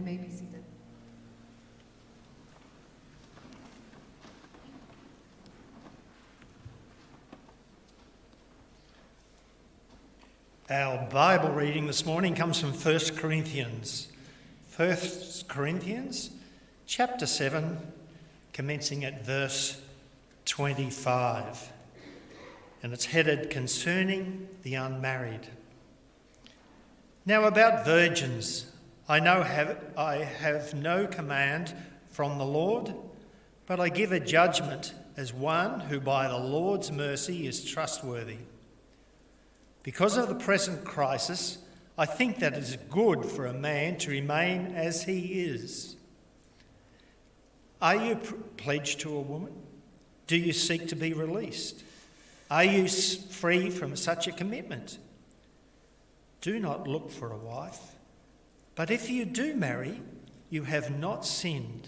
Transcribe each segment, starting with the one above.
may be seated. Our Bible reading this morning comes from 1 Corinthians. 1 Corinthians chapter 7, commencing at verse 25. And it's headed Concerning the Unmarried. Now about virgins, I have no command from the Lord, but I give a judgment as one who by the Lord's mercy is trustworthy. Because of the present crisis, I think that it is good for a man to remain as he is. Are you pledged to a woman? Do you seek to be released? Are you free from such a commitment? Do not look for a wife. But if you do marry, you have not sinned.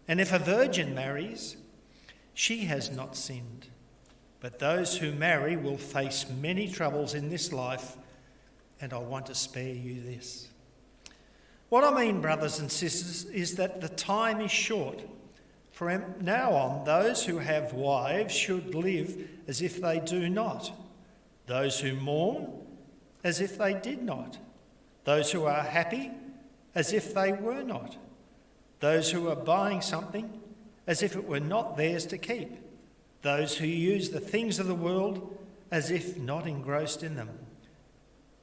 And if a virgin marries, she has not sinned. But those who marry will face many troubles in this life, and I want to spare you this. What I mean, brothers and sisters, is that the time is short. From now on, those who have wives should live as if they do not. Those who mourn, as if they did not. Those who are happy, as if they were not. Those who are buying something, as if it were not theirs to keep. Those who use the things of the world as if not engrossed in them.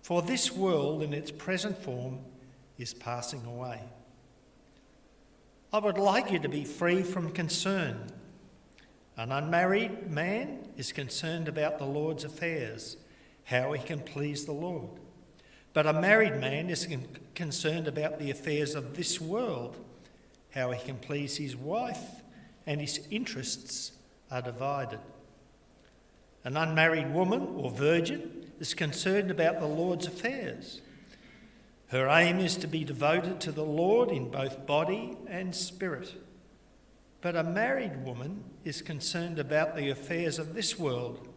For this world in its present form is passing away. I would like you to be free from concern. An unmarried man is concerned about the Lord's affairs, how he can please the Lord. But a married man is concerned about the affairs of this world, how he can please his wife, and his interests are divided. An unmarried woman or virgin is concerned about the Lord's affairs. Her aim is to be devoted to the Lord in both body and spirit. But a married woman is concerned about the affairs of this world,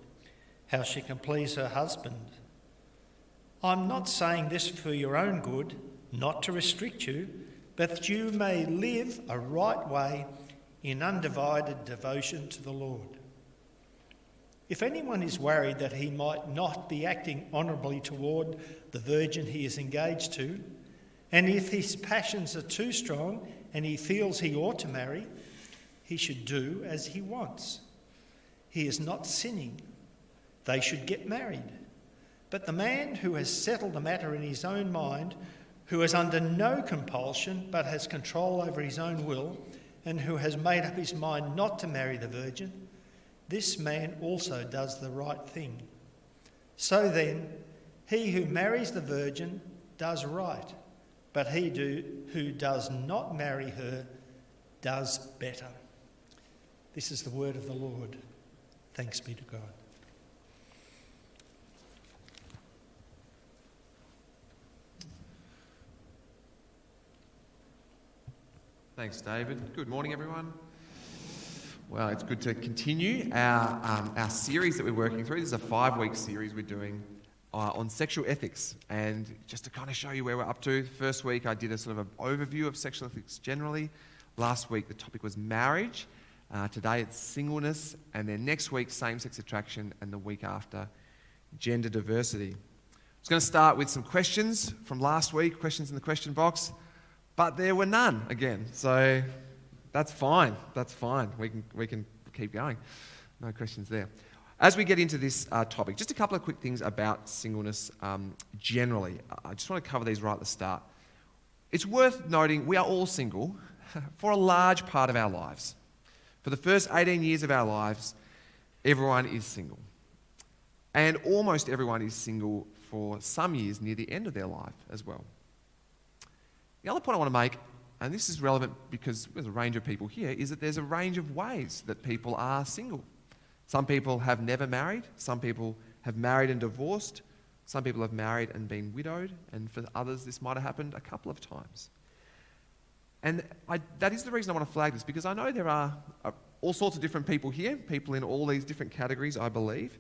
how she can please her husband. I'm not saying this for your own good, not to restrict you, but that you may live a right way in undivided devotion to the Lord. If anyone is worried that he might not be acting honourably toward the virgin he is engaged to, and if his passions are too strong and he feels he ought to marry, he should do as he wants. He is not sinning. They should get married. But the man who has settled the matter in his own mind, who is under no compulsion but has control over his own will, and who has made up his mind not to marry the virgin, this man also does the right thing. So then, he who marries the virgin does right, but he who does not marry her does better. This is the word of the Lord. Thanks be to God. Thanks, David. Good morning, everyone. Well, it's good to continue our series that we're working through. This is a 5-week series we're doing on sexual ethics. And just to kind of show you where we're up to, first week I did a sort of an overview of sexual ethics generally. Last week the topic was marriage. Today it's singleness. And then next week, same-sex attraction. And the week after, gender diversity. I was going to start with some questions from last week, questions in the question box. But there were none again, so that's fine. That's fine. We can keep going. No questions there. As we get into this topic, just a couple of quick things about singleness generally. I just want to cover these right at the start. It's worth noting we are all single for a large part of our lives. For the first 18 years of our lives, everyone is single. And almost everyone is single for some years near the end of their life as well. The other point I want to make, and this is relevant because there's a range of people here, is that there's a range of ways that people are single. Some people have never married, some people have married and divorced, some people have married and been widowed, and for others this might have happened a couple of times. And that is the reason I want to flag this, because I know there are all sorts of different people here, people in all these different categories, I believe.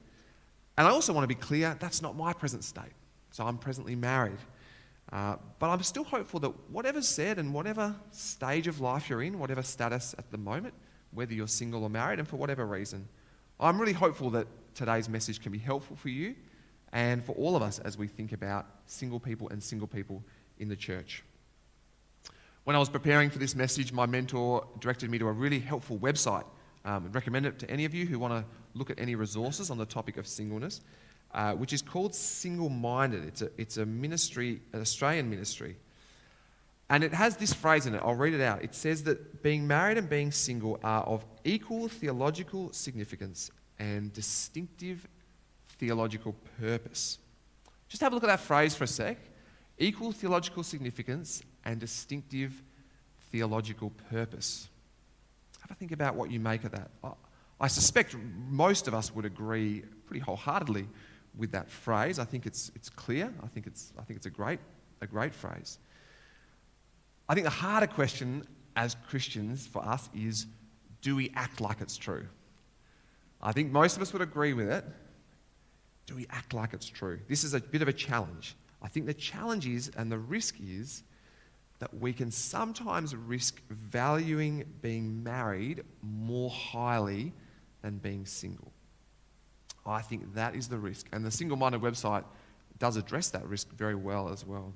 And I also want to be clear, that's not my present state. So I'm presently married. But I'm still hopeful that whatever's said and whatever stage of life you're in, whatever status at the moment, whether you're single or married, and for whatever reason, I'm really hopeful that today's message can be helpful for you and for all of us as we think about single people and single people in the church. When I was preparing for this message, my mentor directed me to a really helpful website. I'd recommend it to any of you who want to look at any resources on the topic of singleness, which is called Single Minded. It's a ministry, an Australian ministry. And it has this phrase in it. I'll read it out. It says that being married and being single are of equal theological significance and distinctive theological purpose. Just have a look at that phrase for a sec. Equal theological significance and distinctive theological purpose. Have a think about what you make of that. I suspect most of us would agree pretty wholeheartedly with that phrase. I think it's clear. I think it's a great phrase. I think the harder question as Christians for us is, do we act like it's true? I think most of us would agree with it. Do we act like it's true? This is a bit of a challenge. I think the challenge is, and the risk is, that we can sometimes risk valuing being married more highly than being single. I think that is the risk. And the Single Minded website does address that risk very well as well.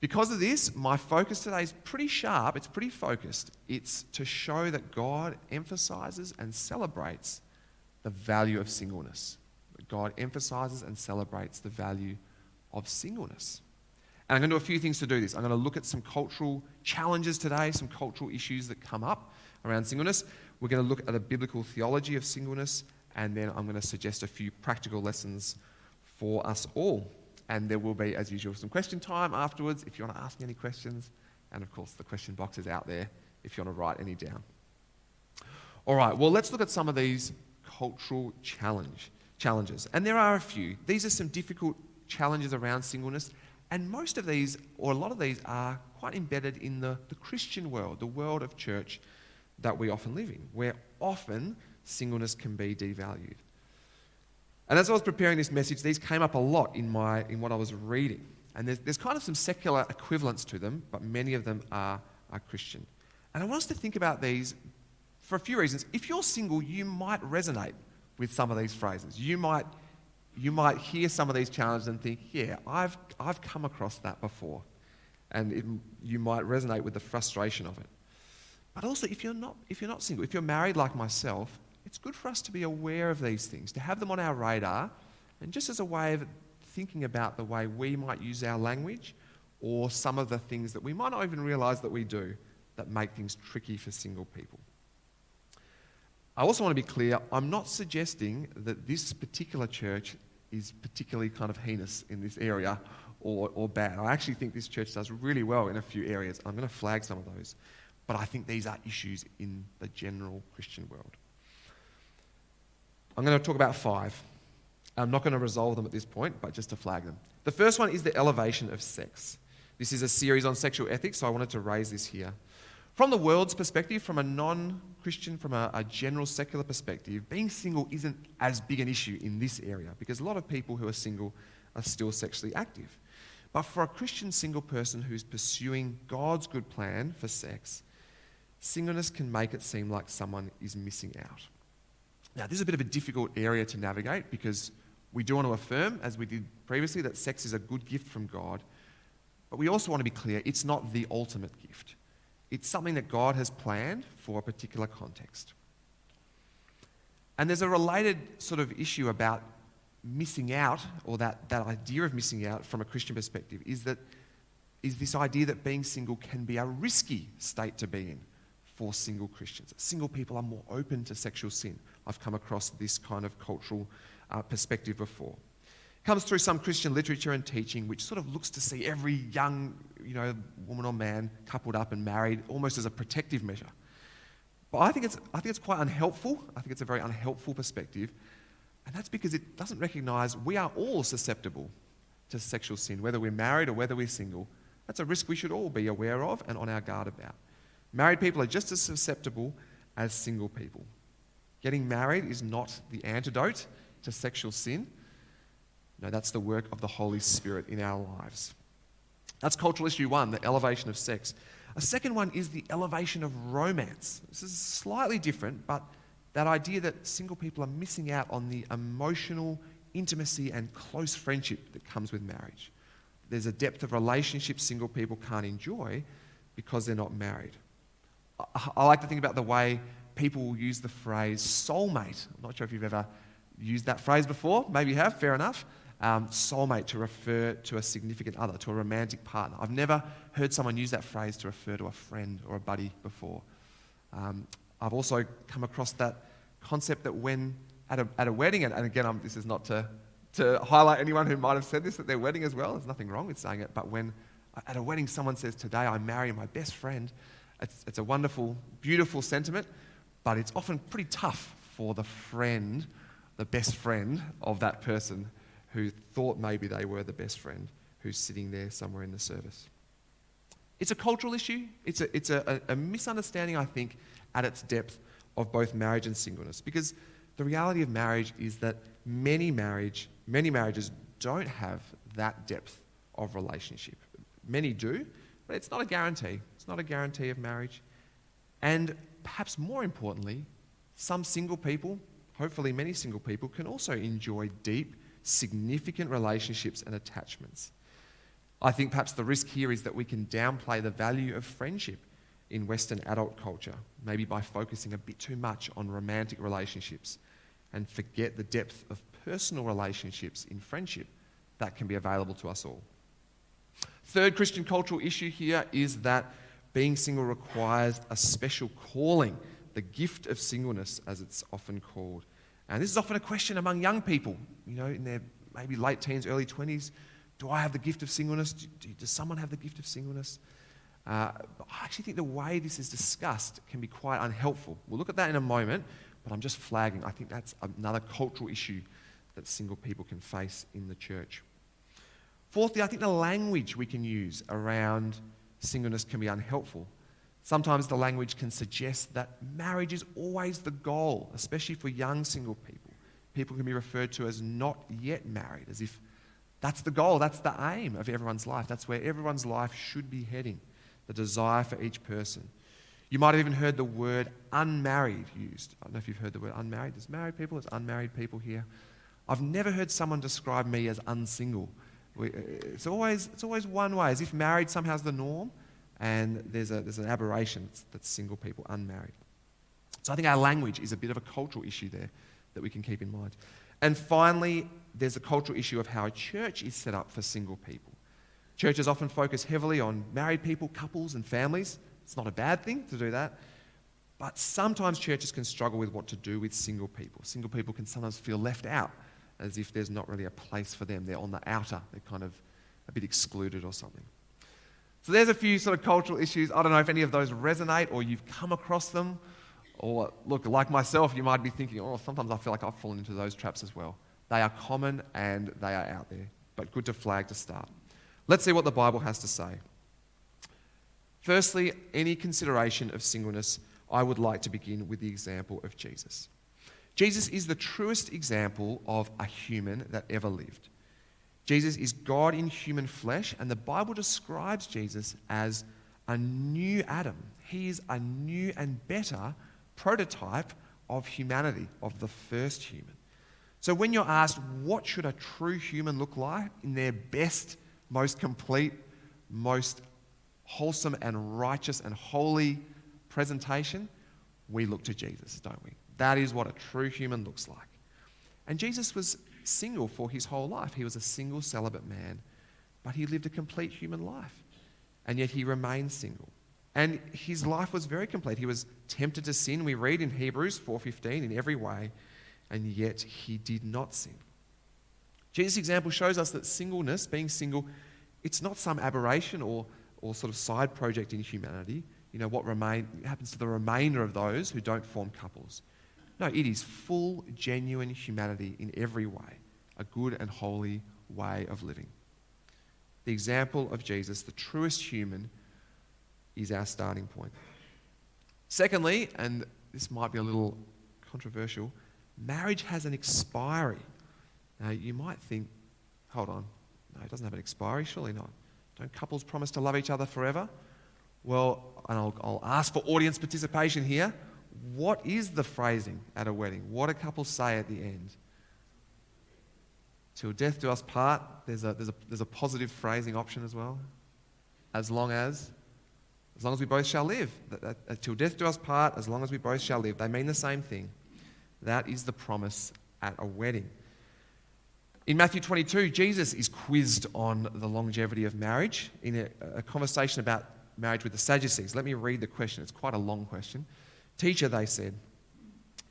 Because of this, my focus today is pretty sharp, it's pretty focused. It's to show that God emphasizes and celebrates the value of singleness. God emphasizes and celebrates the value of singleness. And I'm going to do a few things to do this. I'm going to look at some cultural challenges today, some cultural issues that come up around singleness. We're going to look at a biblical theology of singleness, and then I'm going to suggest a few practical lessons for us all. And there will be, as usual, some question time afterwards if you want to ask me any questions. And of course, the question box is out there if you want to write any down. All right, well, let's look at some of these cultural challenges. And there are a few. These are some difficult challenges around singleness. And most of these, or a lot of these, are quite embedded in the Christian world, the world of church that we often live in, where often singleness can be devalued. And as I was preparing this message, these came up a lot in what I was reading. And there's kind of some secular equivalents to them, but many of them are Christian. And I want us to think about these for a few reasons. If you're single, you might resonate with some of these phrases. You might hear some of these challenges and think, yeah, I've come across that before. And you might resonate with the frustration of it. But also, if you're not single, if you're married like myself, it's good for us to be aware of these things, to have them on our radar, and just as a way of thinking about the way we might use our language, or some of the things that we might not even realise that we do that make things tricky for single people. I also want to be clear, I'm not suggesting that this particular church is particularly kind of heinous in this area or bad. I actually think this church does really well in a few areas. I'm going to flag some of those. But I think these are issues in the general Christian world. I'm going to talk about 5. I'm not going to resolve them at this point, but just to flag them. The first one is the elevation of sex. This is a series on sexual ethics, so I wanted to raise this here. From the world's perspective, from a non-Christian, from a general secular perspective, being single isn't as big an issue in this area because a lot of people who are single are still sexually active. But for a Christian single person who's pursuing God's good plan for sex, singleness can make it seem like someone is missing out. Now, this is a bit of a difficult area to navigate because we do want to affirm, as we did previously, that sex is a good gift from God. But we also want to be clear, it's not the ultimate gift. It's something that God has planned for a particular context. And there's a related sort of issue about missing out, or that idea of missing out from a Christian perspective, is this idea that being single can be a risky state to be in for single Christians. Single people are more open to sexual sin. I've come across this kind of cultural perspective before. It comes through some Christian literature and teaching which sort of looks to see every young woman or man coupled up and married almost as a protective measure. But I think it's quite unhelpful. I think it's a very unhelpful perspective. And that's because it doesn't recognise we are all susceptible to sexual sin, whether we're married or whether we're single. That's a risk we should all be aware of and on our guard about. Married people are just as susceptible as single people. Getting married is not the antidote to sexual sin. No, that's the work of the Holy Spirit in our lives. That's cultural issue one, the elevation of sex. A second one is the elevation of romance. This is slightly different, but that idea that single people are missing out on the emotional intimacy and close friendship that comes with marriage. There's a depth of relationship single people can't enjoy because they're not married. I like to think about the way people will use the phrase soulmate. I'm not sure if you've ever used that phrase before. Maybe you have, fair enough. Soulmate to refer to a significant other, to a romantic partner. I've never heard someone use that phrase to refer to a friend or a buddy before. I've also come across that concept that when at a wedding, and again, this is not to highlight anyone who might have said this at their wedding as well. There's nothing wrong with saying it. But when at a wedding someone says, "Today I'm marrying my best friend," it's a wonderful, beautiful sentiment, but it's often pretty tough for the friend, the best friend of that person who thought maybe they were the best friend, who's sitting there somewhere in the service. It's a cultural issue. It's a misunderstanding, I think, at its depth of both marriage and singleness. Because the reality of marriage is that many marriages don't have that depth of relationship. Many do, but it's not a guarantee. It's not a guarantee of marriage. And perhaps more importantly, some single people, hopefully many single people, can also enjoy deep, significant relationships and attachments. I think perhaps the risk here is that we can downplay the value of friendship in Western adult culture, maybe by focusing a bit too much on romantic relationships and forget the depth of personal relationships in friendship that can be available to us all. Third Christian cultural issue here is that being single requires a special calling, the gift of singleness, as it's often called. And this is often a question among young people, in their maybe late teens, early 20s. Do I have the gift of singleness? Does someone have the gift of singleness? But I actually think the way this is discussed can be quite unhelpful. We'll look at that in a moment, but I'm just flagging. I think that's another cultural issue that single people can face in the church. Fourthly, I think the language we can use around singleness can be unhelpful. Sometimes the language can suggest that marriage is always the goal, especially for young single people. People can be referred to as not yet married, as if that's the goal, that's the aim of everyone's life. That's where everyone's life should be heading, the desire for each person. You might have even heard the word unmarried used. I don't know if you've heard the word unmarried. There's married people, there's unmarried people here. I've never heard someone describe me as unsingle. It's always one way, as if married somehow is the norm, and there's an aberration that's single people, unmarried. So I think our language is a bit of a cultural issue there that we can keep in mind. And finally, there's a cultural issue of how a church is set up for single people. Churches often focus heavily on married people, couples, and families. It's not a bad thing to do that. But sometimes churches can struggle with what to do with single people. Single people can sometimes feel left out, as if there's not really a place for them. They're on the outer. They're kind of a bit excluded or something. So there's a few sort of cultural issues. I don't know if any of those resonate or you've come across them. Or look, like myself, you might be thinking, sometimes I feel like I've fallen into those traps as well. They are common and they are out there, but good to flag to start. Let's see what the Bible has to say. Firstly, any consideration of singleness, I would like to begin with the example of Jesus. Jesus is the truest example of a human that ever lived. Jesus is God in human flesh, and the Bible describes Jesus as a new Adam. He is a new and better prototype of humanity, of the first human. So when you're asked, what should a true human look like in their best, most complete, most wholesome and righteous and holy presentation, we look to Jesus, don't we? That is what a true human looks like. And Jesus was single for his whole life. He was a single celibate man, but he lived a complete human life. And yet he remained single. And his life was very complete. He was tempted to sin, we read in Hebrews 4:15, in every way, and yet he did not sin. Jesus' example shows us that singleness, being single, it's not some aberration or sort of side project in humanity. What happens to the remainder of those who don't form couples. No, it is full, genuine humanity in every way, a good and holy way of living. The example of Jesus, the truest human, is our starting point. Secondly, and this might be a little controversial, marriage has an expiry. Now, you might think, hold on. No, it doesn't have an expiry, surely not. Don't couples promise to love each other forever? Well, and I'll ask for audience participation here. What is the phrasing at a wedding? What do couples say at the end? Till death do us part. There's a positive phrasing option as well. As long as we both shall live. Till death do us part, as long as we both shall live. They mean the same thing. That is the promise at a wedding. In Matthew 22, Jesus is quizzed on the longevity of marriage in a conversation about marriage with the Sadducees. Let me read the question. It's quite a long question. Teacher, they said,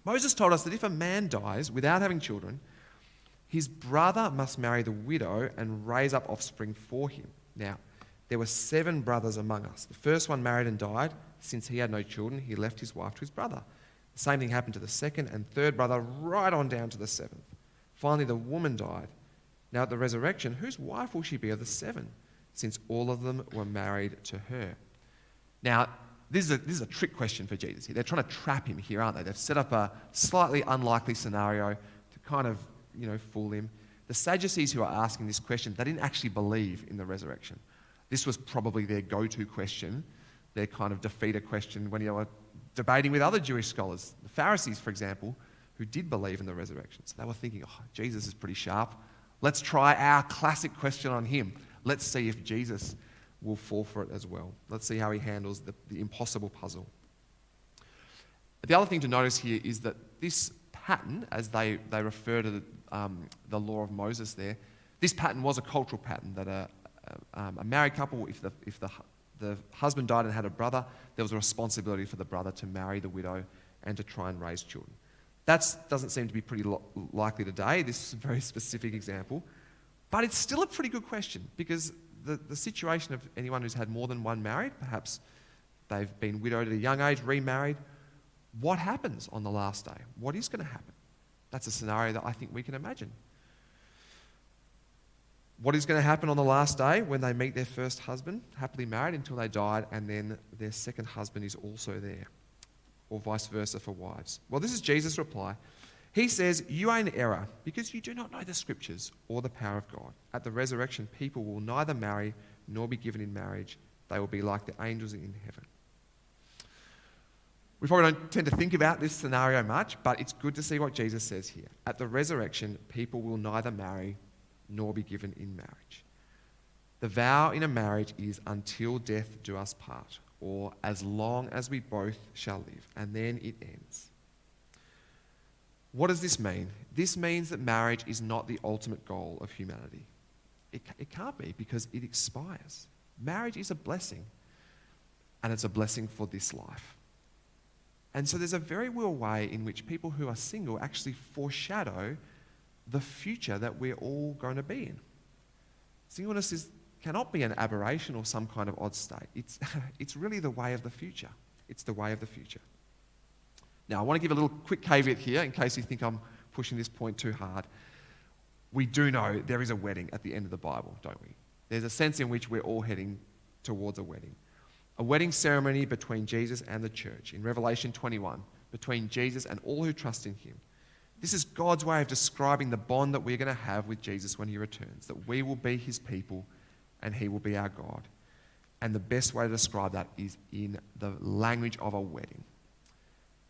Moses told us that if a man dies without having children, his brother must marry the widow and raise up offspring for him. Now, there were 7 brothers among us. The first one married and died. Since he had no children, he left his wife to his brother. The same thing happened to the second and third brother, right on down to the 7th. Finally, the woman died. Now, at the resurrection, whose wife will she be of the 7, since all of them were married to her? Now, this is a trick question for Jesus here. They're trying to trap him here, aren't they? They've set up a slightly unlikely scenario to kind of, fool him. The Sadducees who are asking this question, they didn't actually believe in the resurrection. This was probably their go-to question, their kind of defeater question when you were debating with other Jewish scholars. The Pharisees, for example, who did believe in the resurrection. So they were thinking, Jesus is pretty sharp. Let's try our classic question on him. Let's see if Jesus will fall for it as well. Let's see how he handles the impossible puzzle. The other thing to notice here is that this pattern, as they refer to the law of Moses there, this pattern was a cultural pattern that a married couple, if the husband died and had a brother, there was a responsibility for the brother to marry the widow and to try and raise children. That doesn't seem to be pretty likely today. This is a very specific example. But it's still a pretty good question because the situation of anyone who's had more than one married, perhaps they've been widowed at a young age, remarried, what happens on the last day? What is going to happen? That's a scenario that I think we can imagine. What is going to happen on the last day when they meet their first husband, happily married until they died, and then their second husband is also there? Or vice versa for wives? Well, this is Jesus' reply. He says, you are in error because you do not know the scriptures or the power of God. At the resurrection, people will neither marry nor be given in marriage. They will be like the angels in heaven. We probably don't tend to think about this scenario much, but it's good to see what Jesus says here. At the resurrection, people will neither marry nor be given in marriage. The vow in a marriage is until death do us part, or as long as we both shall live, and then it ends. What does this mean? This means that marriage is not the ultimate goal of humanity. It can't be because it expires. Marriage is a blessing, and it's a blessing for this life. And so there's a very real way in which people who are single actually foreshadow the future that we're all going to be in. Singleness cannot be an aberration or some kind of odd state. It's really the way of the future. It's the way of the future. Now, I want to give a little quick caveat here in case you think I'm pushing this point too hard. We do know there is a wedding at the end of the Bible, don't we? There's a sense in which we're all heading towards a wedding. A wedding ceremony between Jesus and the church in Revelation 21, between Jesus and all who trust in him. This is God's way of describing the bond that we're going to have with Jesus when he returns, that we will be his people and he will be our God. And the best way to describe that is in the language of a wedding.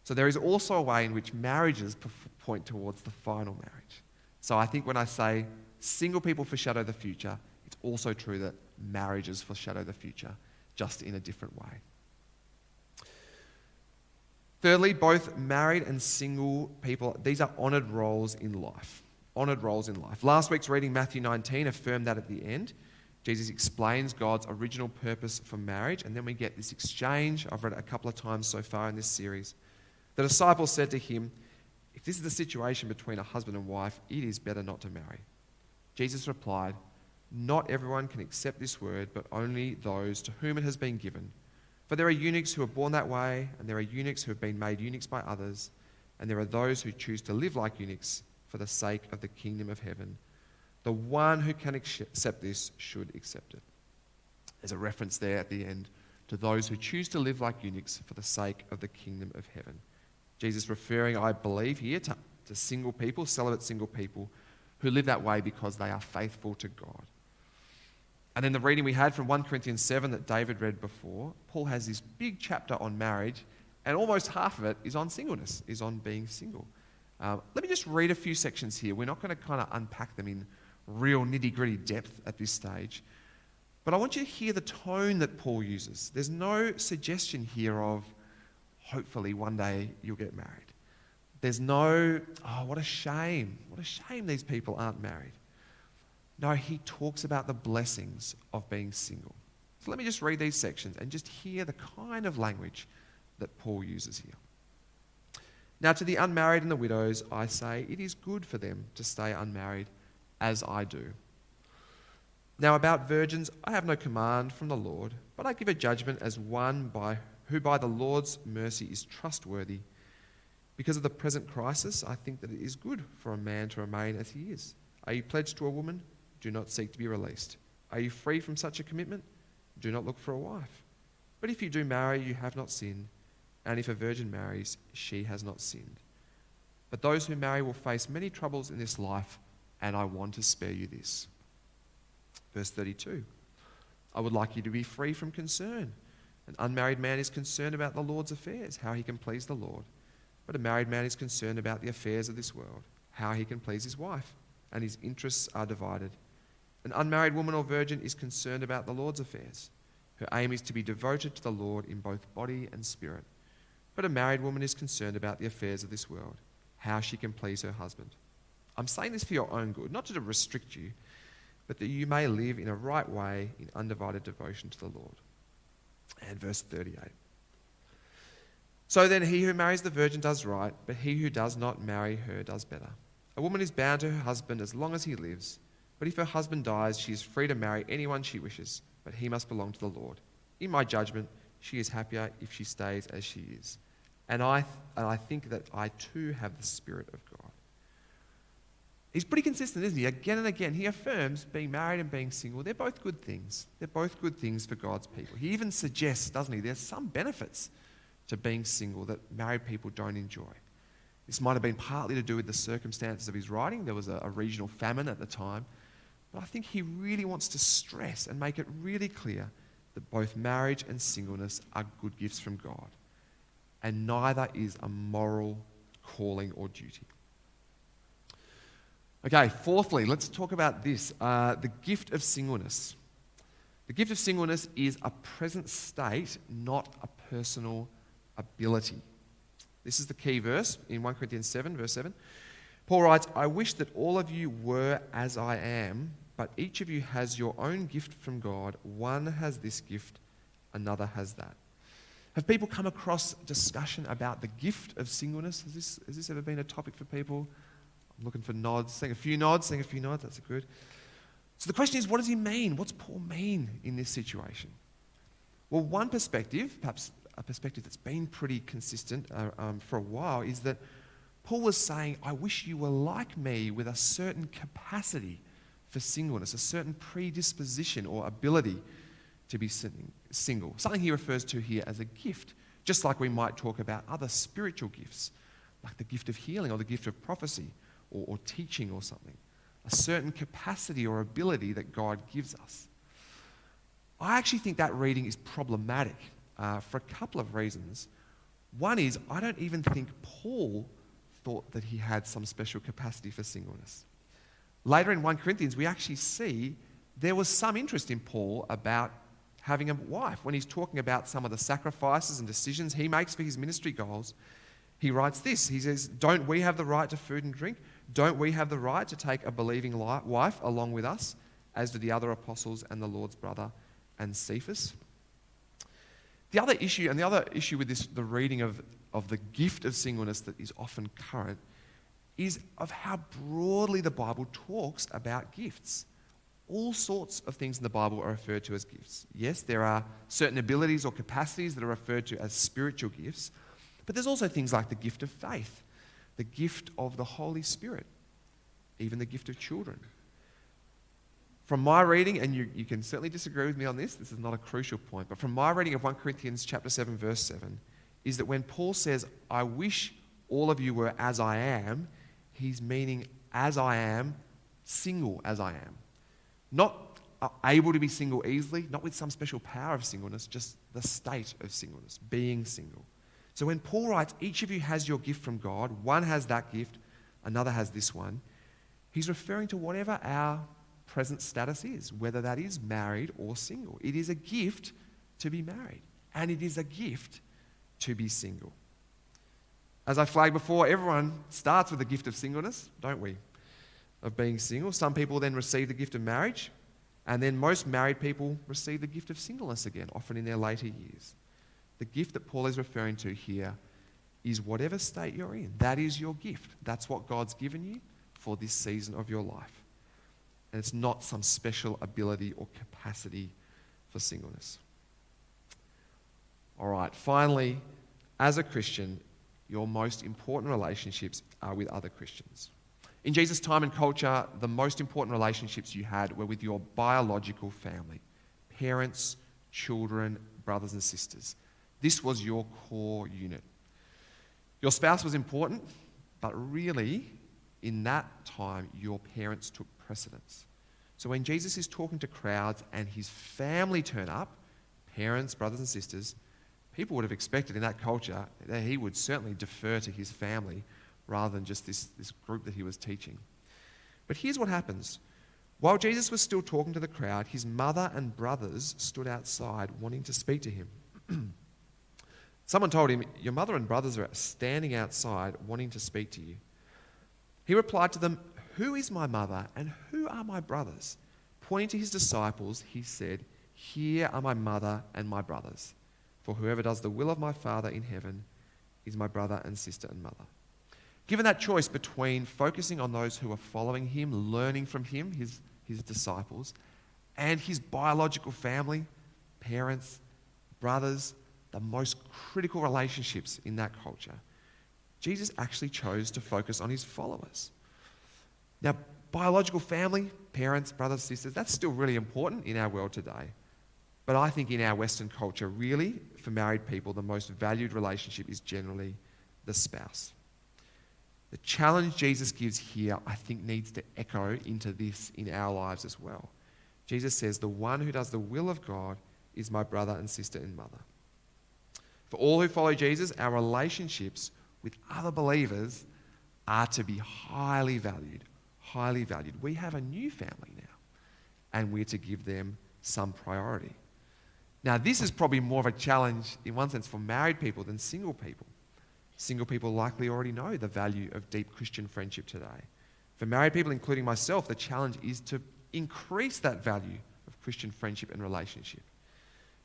So there is also a way in which marriages point towards the final marriage. So I think when I say single people foreshadow the future, it's also true that marriages foreshadow the future, just in a different way. Thirdly, both married and single people, these are honoured roles in life. Honoured roles in life. Last week's reading, Matthew 19, affirmed that at the end. Jesus explains God's original purpose for marriage, and then we get this exchange. I've read it a couple of times so far in this series. The disciples said to him, if this is the situation between a husband and wife, it is better not to marry. Jesus replied, not everyone can accept this word, but only those to whom it has been given. For there are eunuchs who are born that way, and there are eunuchs who have been made eunuchs by others, and there are those who choose to live like eunuchs for the sake of the kingdom of heaven. The one who can accept this should accept it. There's a reference there at the end to those who choose to live like eunuchs for the sake of the kingdom of heaven. Jesus referring, I believe here, to single people, celibate single people, who live that way because they are faithful to God. And then the reading we had from 1 Corinthians 7 that David read before, Paul has this big chapter on marriage, and almost half of it is on singleness, is on being single. Let me just read a few sections here. We're not going to kind of unpack them in real nitty-gritty depth at this stage. But I want you to hear the tone that Paul uses. There's no suggestion here of, hopefully one day you'll get married. There's no, oh, what a shame these people aren't married. No, he talks about the blessings of being single. So let me just read these sections and just hear the kind of language that Paul uses here. Now to the unmarried and the widows, I say, it is good for them to stay unmarried, as I do. Now about virgins, I have no command from the Lord, but I give a judgment as one who by the Lord's mercy is trustworthy. Because of the present crisis, I think that it is good for a man to remain as he is. Are you pledged to a woman? Do not seek to be released. Are you free from such a commitment? Do not look for a wife. But if you do marry, you have not sinned. And if a virgin marries, she has not sinned. But those who marry will face many troubles in this life, and I want to spare you this. Verse 32. I would like you to be free from concern. An unmarried man is concerned about the Lord's affairs, how he can please the Lord. But a married man is concerned about the affairs of this world, how he can please his wife, and his interests are divided. An unmarried woman or virgin is concerned about the Lord's affairs. Her aim is to be devoted to the Lord in both body and spirit. But a married woman is concerned about the affairs of this world, how she can please her husband. I'm saying this for your own good, not to restrict you, but that you may live in a right way in undivided devotion to the Lord. And verse 38. So then he who marries the virgin does right, but he who does not marry her does better. A woman is bound to her husband as long as he lives, but if her husband dies, she is free to marry anyone she wishes, but he must belong to the Lord. In my judgment, she is happier if she stays as she is. And I think that I too have the Spirit of God. He's pretty consistent, isn't he? Again and again, he affirms being married and being single, they're both good things. They're both good things for God's people. He even suggests, doesn't he, there's some benefits to being single that married people don't enjoy. This might have been partly to do with the circumstances of his writing. There was a regional famine at the time. But I think he really wants to stress and make it really clear that both marriage and singleness are good gifts from God. And neither is a moral calling or duty. Okay, fourthly, let's talk about this, the gift of singleness. The gift of singleness is a present state, not a personal ability. This is the key verse in 1 Corinthians 7, verse 7. Paul writes, I wish that all of you were as I am, but each of you has your own gift from God. One has this gift, another has that. Have people come across discussion about the gift of singleness? Has this ever been a topic for people? I'm looking for nods. Seeing a few nods. That's good. So the question is, what does he mean? What's Paul mean in this situation? Well, one perspective, perhaps a perspective that's been pretty consistent for a while, is that Paul was saying, I wish you were like me with a certain capacity for singleness, a certain predisposition or ability to be single. Something he refers to here as a gift, just like we might talk about other spiritual gifts, like the gift of healing or the gift of prophecy or teaching or something. A certain capacity or ability that God gives us. I actually think that reading is problematic for a couple of reasons. One is, I don't even think Paul thought that he had some special capacity for singleness. Later in 1 Corinthians, we actually see there was some interest in Paul about having a wife. When he's talking about some of the sacrifices and decisions he makes for his ministry goals, he writes this. He says, don't we have the right to food and drink? Don't we have the right to take a believing wife along with us, as do the other apostles and the Lord's brother and Cephas? The other issue with this, the reading of the gift of singleness that is often current, is of how broadly the Bible talks about gifts. All sorts of things in the Bible are referred to as gifts. Yes, there are certain abilities or capacities that are referred to as spiritual gifts, but there's also things like the gift of faith, the gift of the Holy Spirit, even the gift of children. From my reading, and you can certainly disagree with me on this is not a crucial point, but from my reading of 1 Corinthians chapter 7, verse 7, is that when Paul says, I wish all of you were as I am, he's meaning as I am single as I am. Not able to be single easily, not with some special power of singleness, just the state of singleness, being single. So when Paul writes, each of you has your gift from God, one has that gift, another has this one, he's referring to whatever our present status is, whether that is married or single. It is a gift to be married, and it is a gift to be single. As I flagged before, everyone starts with the gift of singleness, don't we? Of being single. Some people then receive the gift of marriage, and then most married people receive the gift of singleness again, often in their later years. The gift that Paul is referring to here is whatever state you're in. That is your gift. That's what God's given you for this season of your life. And it's not some special ability or capacity for singleness. All right, finally, as a Christian, your most important relationships are with other Christians. In Jesus' time and culture, the most important relationships you had were with your biological family, parents, children, brothers and sisters. This was your core unit. Your spouse was important, but really, in that time, your parents took precedence. So when Jesus is talking to crowds and his family turn up, parents, brothers and sisters, people would have expected in that culture that he would certainly defer to his family rather than just this group that he was teaching. But here's what happens. While Jesus was still talking to the crowd, his mother and brothers stood outside wanting to speak to him. Someone told him, "Your mother and brothers are standing outside wanting to speak to you." He replied to them, "Who is my mother and who are my brothers?" Pointing to his disciples, he said, "Here are my mother and my brothers. For whoever does the will of my Father in heaven is my brother and sister and mother." Given that choice between focusing on those who are following him, learning from him, his disciples, and his biological family, parents, brothers, the most critical relationships in that culture, Jesus actually chose to focus on his followers. Now, biological family, parents, brothers, sisters, that's still really important in our world today. But I think in our Western culture, really, for married people, the most valued relationship is generally the spouse. The challenge Jesus gives here, I think, needs to echo into this in our lives as well. Jesus says, "The one who does the will of God is my brother and sister and mother." For all who follow Jesus, our relationships with other believers are to be highly valued, highly valued. We have a new family now, and we're to give them some priority. Now, this is probably more of a challenge in one sense for married people than single people. Single people likely already know the value of deep Christian friendship today. For married people, including myself, the challenge is to increase that value of Christian friendship and relationship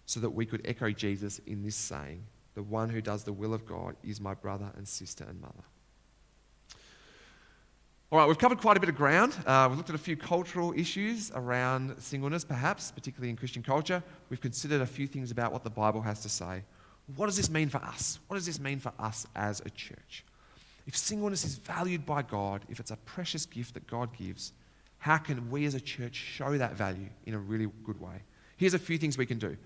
so that we could echo Jesus in this saying, "The one who does the will of God is my brother and sister and mother." All right, we've covered quite a bit of ground. We've looked at a few cultural issues around singleness, perhaps, particularly in Christian culture. We've considered a few things about what the Bible has to say. What does this mean for us? What does this mean for us as a church? If singleness is valued by God, if it's a precious gift that God gives, how can we as a church show that value in a really good way? Here's a few things we can do.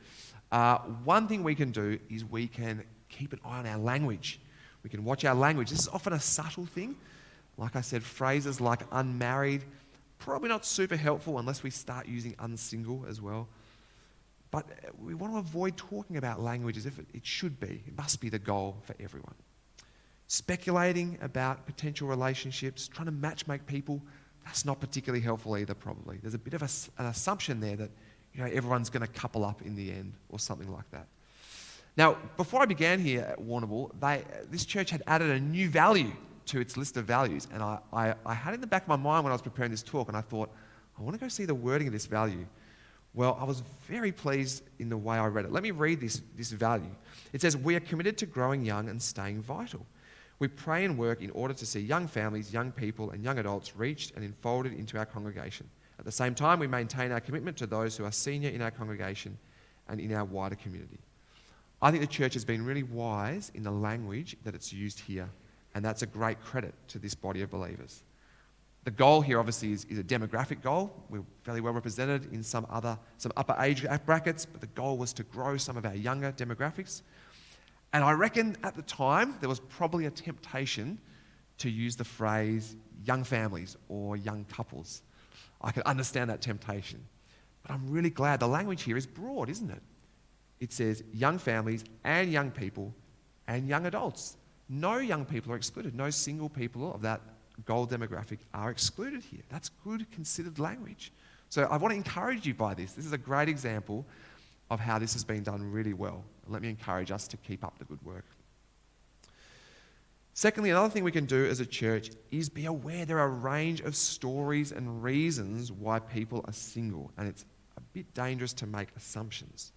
One thing we can do is we can keep an eye on our language. We can watch our language. This is often a subtle thing. Like I said, phrases like unmarried, probably not super helpful unless we start using unsingle as well. But we want to avoid talking about language as if it should be. It must be the goal for everyone. Speculating about potential relationships, trying to matchmake people, that's not particularly helpful either, probably. There's a bit of an assumption there that everyone's going to couple up in the end or something like that. Now, before I began here at Warrnambool, this church had added a new value to its list of values. And I had it in the back of my mind when I was preparing this talk, and I thought, I want to go see the wording of this value. Well, I was very pleased in the way I read it. Let me read this value. It says, "We are committed to growing young and staying vital. We pray and work in order to see young families, young people, and young adults reached and enfolded into our congregation. At the same time, we maintain our commitment to those who are senior in our congregation and in our wider community." I think the church has been really wise in the language that it's used here, and that's a great credit to this body of believers. The goal here obviously is a demographic goal. We're fairly well represented in some upper age brackets, but the goal was to grow some of our younger demographics. And I reckon at the time there was probably a temptation to use the phrase young families or young couples. I can understand that temptation. But I'm really glad the language here is broad, isn't it? It says young families and young people and young adults. No young people are excluded. No single people of that goal demographic are excluded here. That's good, considered language. So I want to encourage you by this. This is a great example of how this has been done really well. And let me encourage us to keep up the good work. Secondly, another thing we can do as a church is be aware there are a range of stories and reasons why people are single, and it's a bit dangerous to make assumptions.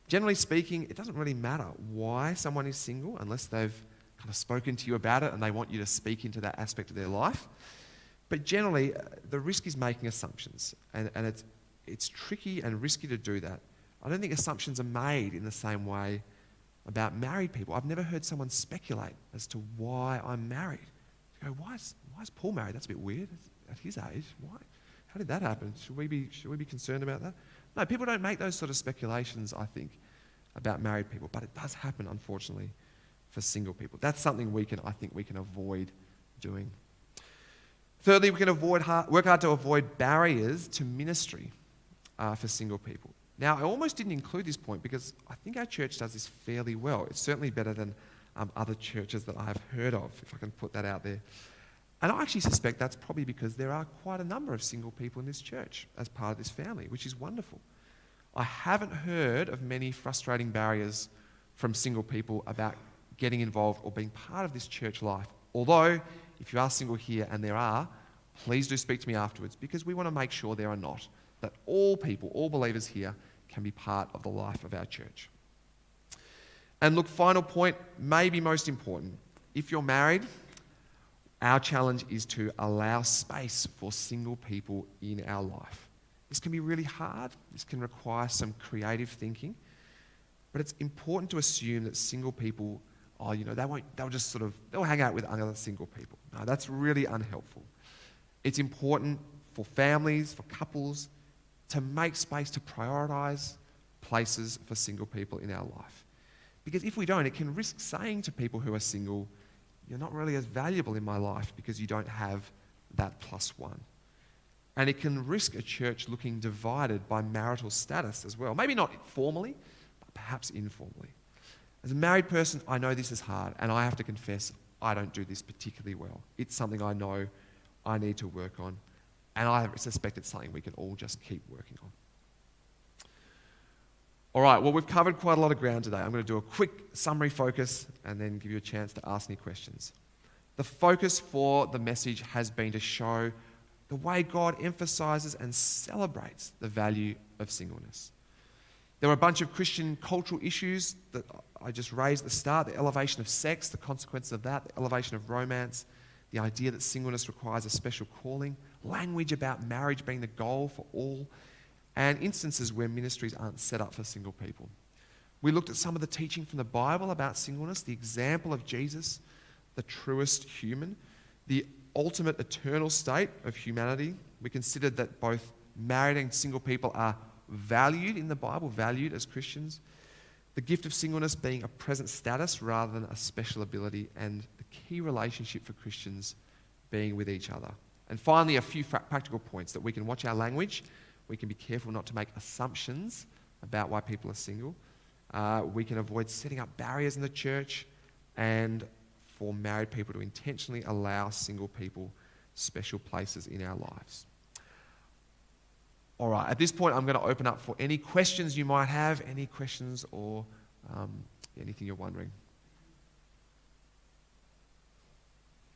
Generally speaking, it doesn't really matter why someone is single unless they've kind of spoken to you about it and they want you to speak into that aspect of their life. But generally, the risk is making assumptions, and it's tricky and risky to do that. I don't think assumptions are made in the same way about married people. I've never heard someone speculate as to why I'm married. You go, why is Paul married? That's a bit weird at his age. Why? How did that happen? Should we be concerned about that? No, people don't make those sort of speculations, I think, about married people, but it does happen, unfortunately, for single people. That's something I think we can avoid doing. Thirdly, we can work hard to avoid barriers to ministry for single people. Now, I almost didn't include this point because I think our church does this fairly well. It's certainly better than other churches that I have heard of, if I can put that out there. And I actually suspect that's probably because there are quite a number of single people in this church as part of this family, which is wonderful. I haven't heard of many frustrating barriers from single people about getting involved or being part of this church life. Although, if you are single here, and there are, please do speak to me afterwards, because we want to make sure there are not. That all people, all believers here, can be part of the life of our church. And look, final point, maybe most important. If you're married, our challenge is to allow space for single people in our life. This can be really hard. This can require some creative thinking. But it's important to assume that single people, they'll hang out with other single people. No, that's really unhelpful. It's important for families, for couples, to make space to prioritise places for single people in our life. Because if we don't, it can risk saying to people who are single, you're not really as valuable in my life because you don't have that plus one. And it can risk a church looking divided by marital status as well. Maybe not formally, but perhaps informally. As a married person, I know this is hard, and I have to confess, I don't do this particularly well. It's something I know I need to work on, and I suspect it's something we can all just keep working on. All right, well, we've covered quite a lot of ground today. I'm going to do a quick summary focus and then give you a chance to ask any questions. The focus for the message has been to show the way God emphasises and celebrates the value of singleness. There were a bunch of Christian cultural issues that I just raised at the start: the elevation of sex, the consequences of that, the elevation of romance, the idea that singleness requires a special calling, language about marriage being the goal for all, and instances where ministries aren't set up for single people. We looked at some of the teaching from the Bible about singleness, the example of Jesus, the truest human, the ultimate eternal state of humanity. We considered that both married and single people are valued in the Bible, valued as Christians. The gift of singleness being a present status rather than a special ability, and the key relationship for Christians being with each other. And finally, a few practical points: that we can watch our language, we can be careful not to make assumptions about why people are single, we can avoid setting up barriers in the church, and for married people to intentionally allow single people special places in our lives. All right, at this point, I'm going to open up for any questions you might have, any questions or anything you're wondering.